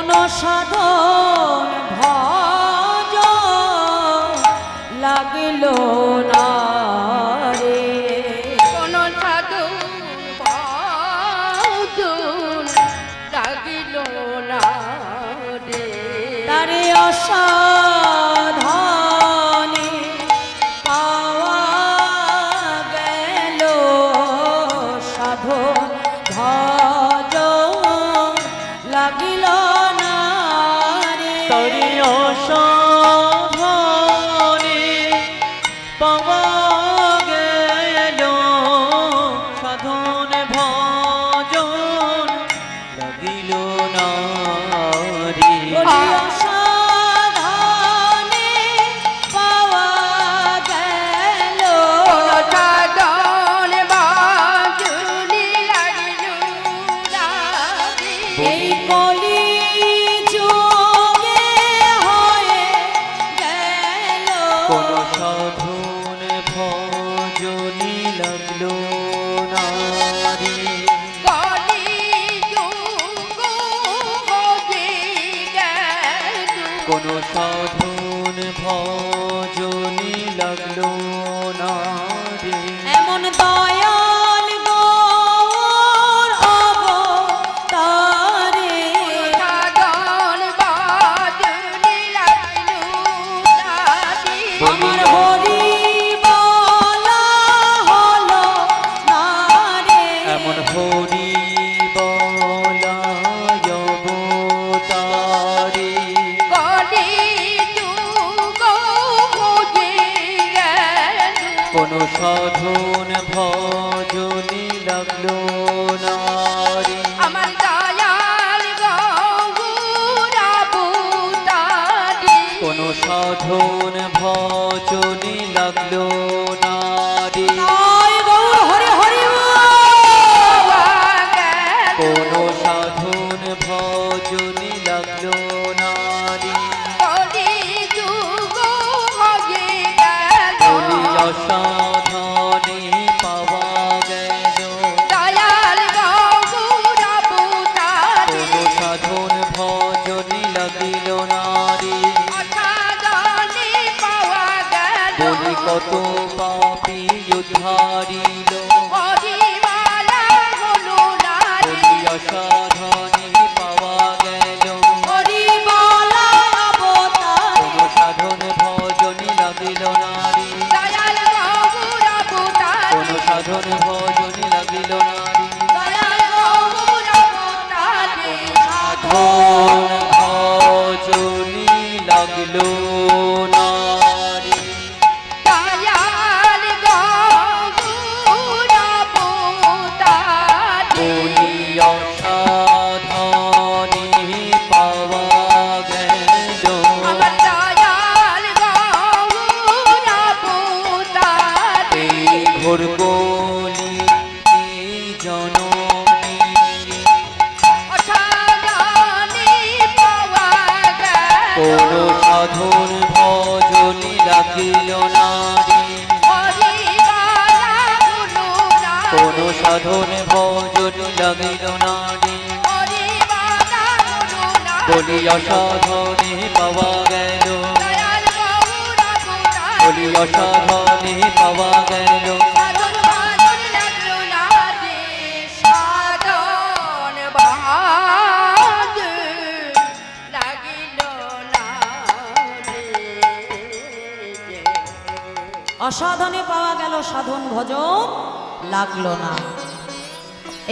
কোন সাধন ভজ লাগিল না রে, কোন সাধন ভজন লাগিল না রে, তারে অসাধনে পাওয়া গেল সাধন ভজ লাগিল না রে, তারে অসাধনে পাওয়া গেল সাধন ভজন লাগিল না রে। বলি অসাধনে পাওয়া গেল কোন সাধন ভজনি লাগিল না রে, এই কলি যুগে হয়ে গেল কোন সাধন ভজনি লাগলো না রে। কলি যুগ হয়ে গেল, কোন সাধন ভজনি লাগলো না রে। এমন দয়াল গৌর অবতারে সাধন ভজনি লাগিল না রে, আমার হরি বলা হলো না রে, এমন হরি বলা অবতারে কলি যুগ হয়ে গেল, কোন সাধন ভজনি লাগলো না রে। আমার দয়াল গৌর অবতারে, কোন সাধন ভজনি লাগলো না রে। জয় গৌর হরি হরি পাওয়া গেল, কোন সাধন ভজনি লাগলো না রে। কলি যুগ হয়ে গেল, বলি অসাধনে পাওয়া গেল দয়াল গৌর অবতারে, কোন সাধন ভজনি লাগিল না রে। অসাধনে পাওয়া গেল, বলি কত পাপী উদ্ধারিল হরিমালা হলো না রে, বলি অসাধনে পাওয়া গেল হরি বলা অবতার কোন সাধন ভজনি লাগিল না রে। দয়াল গৌর অবতারে, কোন সাধন ভজনি লাগিল না রে। দয়াল গৌর অবতারে, সাধন ভজনি লাগলো না রে। দয়াল গৌর অবতারে, বলি অসাধনে পাওয়া গেল আমার দয়াল গৌর অবতারে, এই ঘোর কলি এই জনমে অসাধনে পাওয়া গেল, কোন সাধন ভজনি লাগিল না রে। হরিমালা হলো না রে, কোন সাধন ভজনি লাগিল না রে। হরিমালা হলো না রে, বলি অসাধনে পাওয়া গেল দয়াল গৌর অবতারে, বলি অসাধনে পাওয়া গেল সাধন ভজন লাগলো না রে, সাধন ভজন লাগিল না রে। অসাধনে পাওয়া গেল সাধন ভজন লাগলো না।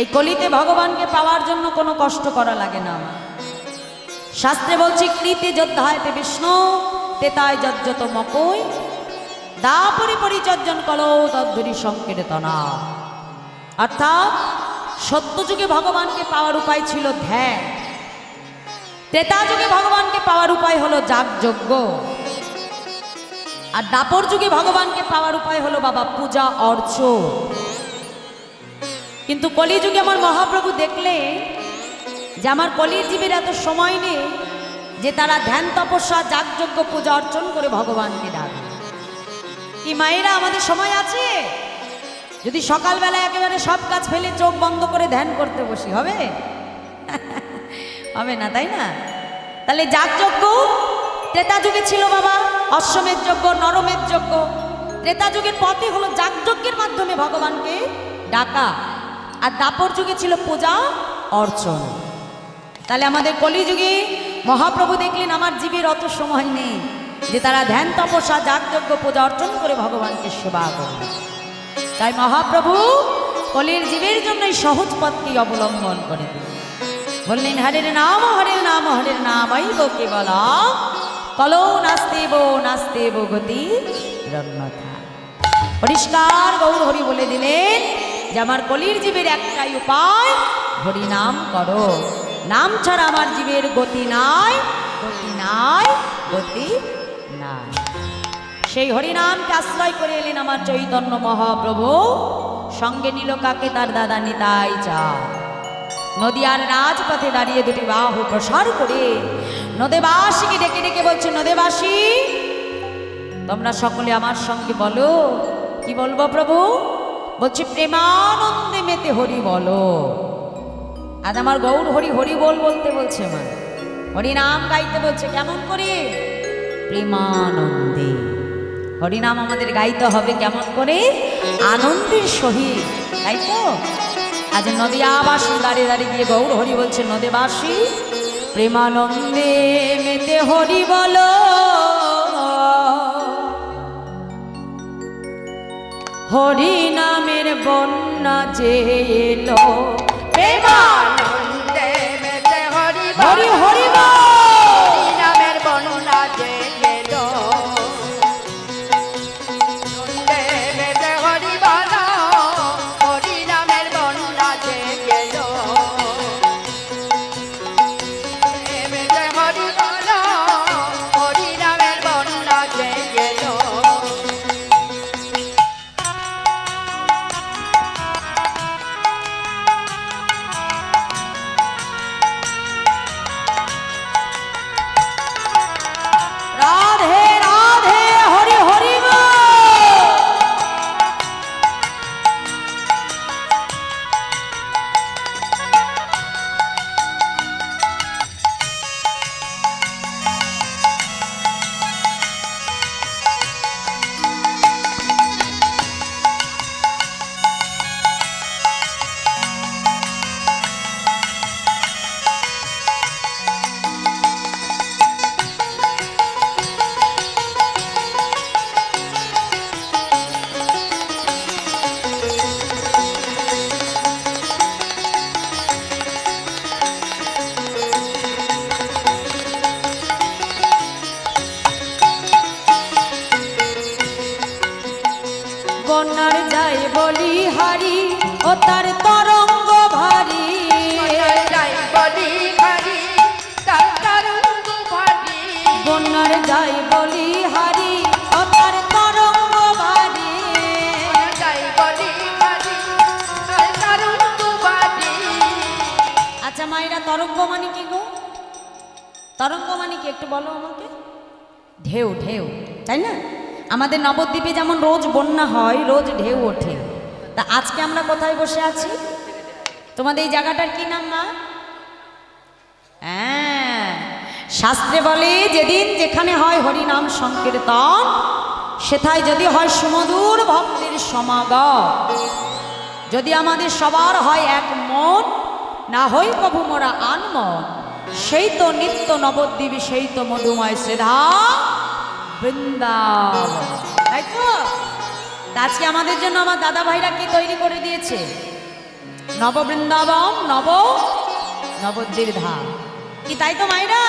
এই কলিতে ভগবানকে পাওয়ার জন্য কোনো কষ্ট করা লাগে না। শাস্ত্রে বলছি কৃতে যোদ্ধায়তে বিষ্ণু তেতায় যজ্জত মকই দাপরি পরিচর্যন কলো তদ্ধুরি সংকীর্তনা। অর্থাৎ সত্যযুগে ভগবানকে পাওয়ার উপায় ছিল ধ্যান, ত্রেতা যুগে ভগবানকে পাওয়ার উপায় হলো যাগযজ্ঞ, আর দাপর যুগে ভগবানকে পাওয়ার উপায় হলো বাবা পূজা অর্চ। কিন্তু কলিযুগে আমার মহাপ্রভু দেখলে যে আমার কলির জীবের এত সময় নেই যে তারা ধ্যান তপস্যা যাগযজ্ঞ পূজা অর্চন করে ভগবানকে ডাকে। কি মায়েরা আমাদের সময় আছে? যদি সকালবেলা একেবারে সব কাজ ফেলে চোখ বন্ধ করে ধ্যান করতে বসি হবে? হবে না, তাই না? তাহলে যাগযজ্ঞ ত্রেতা যুগে ছিল বাবা, অশ্বমেধ যজ্ঞ, নরমেধ যজ্ঞ। ত্রেতা যুগের পথে হলো যাগযজ্ঞের মাধ্যমে ভগবানকে ডাকা, আর দাপর যুগে ছিল পূজা অর্চনা। তাহলে আমাদের কলিযুগে মহাপ্রভু দেখলেন আমার জীবের অত সময় নেই যে তারা ধ্যান তপস্যা যাগযজ্ঞ পূজা অর্চন করে ভগবানকে সেবা করবে। তাই মহাপ্রভু কলির জীবের জন্য এই সহজ পথকেই অবলম্বন করে দিলেন। বললেন হরের নাম হরের নাম হরের নাম কেবল কলো নাস্তেব গতি রন্যথা। পরিষ্কার গৌর হরি বলে দিলেন যে আমার কলির জীবের একটাই উপায়, হরি নাম করো। নাম ছাড়া আমার জীবের গতি নাই, গতি নাই, গতি নাই। সেই হরিনামকে আশ্রয় করে এলেন আমার চৈতন্য মহাপ্রভু। সঙ্গে নিল কাকে? তার দাদা নিতাই চাঁদ। নদিয়ার রাজপথে দাঁড়িয়ে দুটি বাহু প্রসার করে নদেবাসীকে ডেকে ডেকে বলছে, নদেবাসী তোমরা সকলে আমার সঙ্গে বলো। কি বলবো প্রভু? বলছে প্রেমানন্দে মেতে হরি বলো। আজ আমার গৌর হরি হরি বল বলতে বলছে, মা হরিনাম গাইতে বলছে। কেমন করে? প্রেমানন্দে। হরিনাম আমাদের গাইতে হবে কেমন করে? আনন্দের সহিত, তাই তো? আজ নদিয়াবাসী দাঁড়িয়ে দাঁড়িয়ে গিয়ে গৌর হরি বলছে, নদেবাসী প্রেমানন্দে মেতে হরি বলো। হরি নামের বন্যা যে এলো, প্রেমানন্দে মেতে হরি হরি হরি বল। হরি নামের বন্যা যে গেল, নন্দে মেতে হরি বল, হরি নামের বন্যা যে গেল, মেতে হরি বল, হরি নামের বন্যা যে গেল। রাধে রাধে হরি হরি বল। বন্যার যায় বলি হারি ও তার তরঙ্গ ভারী। যাই বলি হরি তার তরঙ্গ ভারী, বন্যার যায় বলি হারি ও তার তরঙ্গ ভারী। যাই বলি হরি তার তরঙ্গ ভারী। আচ্ছা মায়েরা, তরঙ্গ মানে কি গো? তরঙ্গ মানে কি একটু বলো আমাকে? ঢেউ, ঢেউ, তাই না? আমাদের নবদ্বীপে যেমন রোজ বন্যা হয়, রোজ ঢেউ ওঠে। তা আজকে আমরা কোথায় বসে আছি? তোমাদের এই জায়গাটার কি নাম মা? হ্যাঁ, শাস্ত্রে বলে যেদিন যেখানে হয় হরিনাম সংকীর্তন, সেথায় যদি হয় সুমধুর ভক্তের সমাগম, যদি আমাদের সবার হয় এক মন, না হই প্রভু মোরা আনমন, সেই তো নিত্য নবদ্বীপ, সেই তো মধুময় শ্রীধা বৃন্দাবন, তাই তো? তা আজকে আমাদের জন্য আমার দাদা ভাইরা কি তৈরি করে দিয়েছে? নববৃন্দাবন, নবদ্বীপ ধাম, কি তাই তো মায়েরা?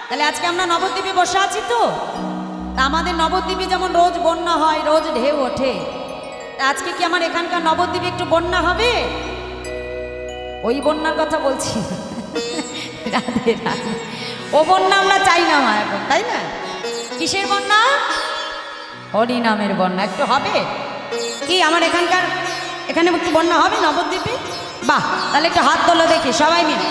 তাহলে আজকে আমরা নবদ্বীপে বসে আছি তো। তা আমাদের নবদ্বীপে যেমন রোজ বন্যা হয়, রোজ ঢেউ ওঠে, তা আজকে কি আমার এখানকার নবদ্বীপে একটু বন্যা হবে? ওই বন্যার কথা বলছি না। রাধে রাধে। ও বন্যা আমরা চাই না মা এখন, তাই না? কিসের বন্যা? হরিনামের বন্যা একটু হবে কি? আমার এখানে একটু বন্যা হবে নবদ্বীপে? বাহ, তাহলে একটু হাত তোলো দেখি সবাই মিলে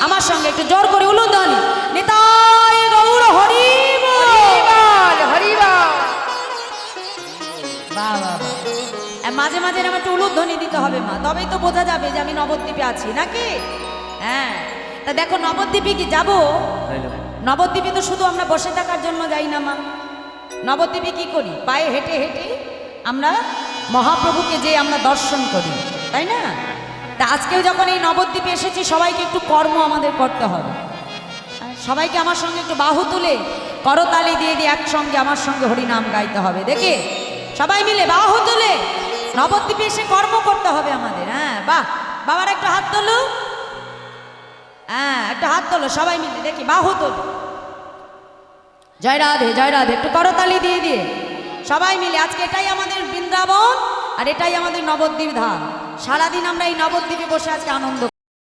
আমার সঙ্গে একটু জোর করে উলুধ্বনি। নিতাই গৌর হরি বল। হরি বল। বাহ বাহ বাহ। মাঝে মাঝে আমার একটু উলুধ্বনি দিতে হবে মা, তবেই তো বোঝা যাবে যে আমি নবদ্বীপে আছি নাকি। হ্যাঁ, তা দেখো নবদ্বীপে কি যাবো? নবদ্বীপে তো শুধু আমরা বসে থাকার জন্য যাই না মা, নবদ্বীপে কি করি? পায়ে হেঁটে হেঁটে আমরা মহাপ্রভুকে যে আমরা দর্শন করি, তাই না? তা আজকেও যখন এই নবদ্বীপে এসেছি, সবাইকে একটু কর্ম আমাদের করতে হবে। সবাইকে আমার সঙ্গে একটু বাহু তুলে করতালি দিয়ে দিয়ে একসঙ্গে আমার সঙ্গে হরিনাম গাইতে হবে। দেখে সবাই মিলে বাহু তুলে নবদ্বীপে এসে কর্ম করতে হবে আমাদের। হ্যাঁ, বাহ, বাবার একটু হাত তোলো। হ্যাঁ, একটা হাত তোলো সবাই মিলে, দেখি বাহু তোলো। জয় রাধে, জয় রাধে, একটু করতালি দিয়ে দিয়ে সবাই মিলে। আজকে এটাই আমাদের বৃন্দাবন আর এটাই আমাদের নবদ্বীপ ধাম। সারাদিন আমরা এই নবদ্বীপে বসে আজকে আনন্দ